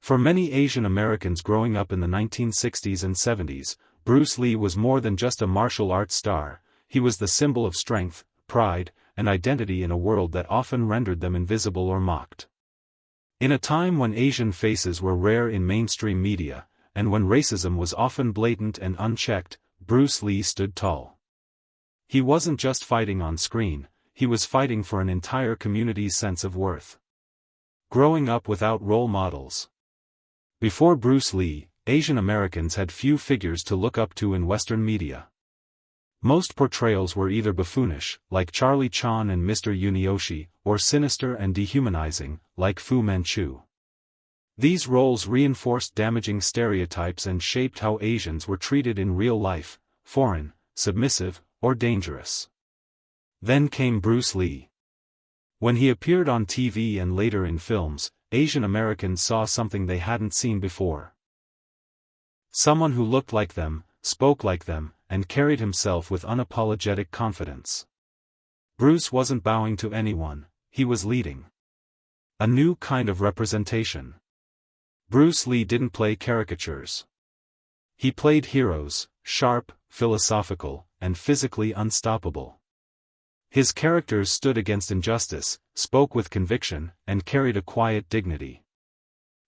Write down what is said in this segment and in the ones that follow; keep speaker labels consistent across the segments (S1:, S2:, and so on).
S1: For many Asian Americans growing up in the 1960s and 70s, Bruce Lee was more than just a martial arts star. He was the symbol of strength, pride, and identity in a world that often rendered them invisible or mocked. In a time when Asian faces were rare in mainstream media, and when racism was often blatant and unchecked, Bruce Lee stood tall. He wasn't just fighting on screen, he was fighting for an entire community's sense of worth. Growing up without role models. Before Bruce Lee, Asian Americans had few figures to look up to in Western media. Most portrayals were either buffoonish, like Charlie Chan and Mr. Yunioshi, or sinister and dehumanizing, like Fu Manchu. These roles reinforced damaging stereotypes and shaped how Asians were treated in real life: foreign, submissive, or dangerous. Then came Bruce Lee. When he appeared on TV and later in films, Asian Americans saw something they hadn't seen before. Someone who looked like them, spoke like them, and carried himself with unapologetic confidence. Bruce wasn't bowing to anyone, he was leading a new kind of representation. Bruce Lee didn't play caricatures. He played heroes, sharp, philosophical, and physically unstoppable. His characters stood against injustice, spoke with conviction, and carried a quiet dignity.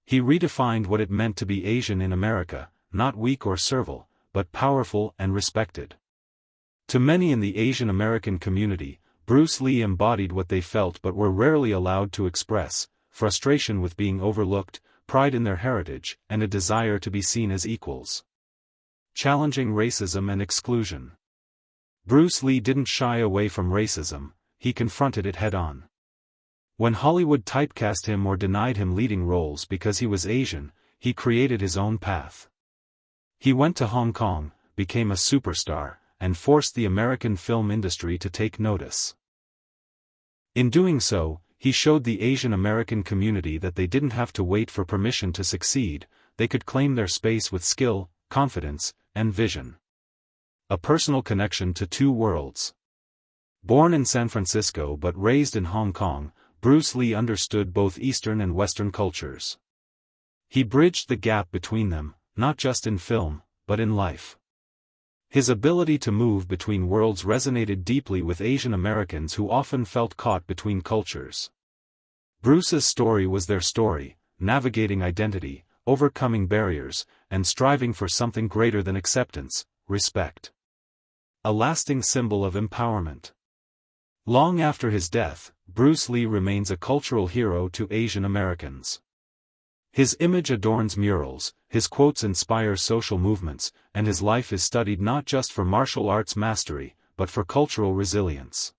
S1: He redefined what it meant to be Asian in America, not weak or servile, but powerful and respected. To many in the Asian American community, Bruce Lee embodied what they felt but were rarely allowed to express: frustration with being overlooked, pride in their heritage, and a desire to be seen as equals. Challenging racism and exclusion. Bruce Lee didn't shy away from racism, he confronted it head-on. When Hollywood typecast him or denied him leading roles because he was Asian, he created his own path. He went to Hong Kong, became a superstar, and forced the American film industry to take notice. In doing so, he showed the Asian American community that they didn't have to wait for permission to succeed, they could claim their space with skill, confidence, and vision. A personal connection to two worlds. Born in San Francisco but raised in Hong Kong, Bruce Lee understood both Eastern and Western cultures. He bridged the gap between them, not just in film, but in life. His ability to move between worlds resonated deeply with Asian Americans who often felt caught between cultures. Bruce's story was their story, navigating identity, overcoming barriers, and striving for something greater than acceptance: respect. A lasting symbol of empowerment. Long after his death, Bruce Lee remains a cultural hero to Asian Americans. His image adorns murals, his quotes inspire social movements, and his life is studied not just for martial arts mastery, but for cultural resilience.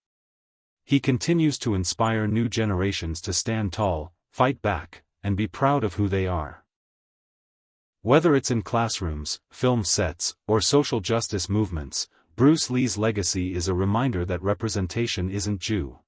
S1: He continues to inspire new generations to stand tall, fight back, and be proud of who they are. Whether it's in classrooms, film sets, or social justice movements, Bruce Lee's legacy is a reminder that representation isn't due.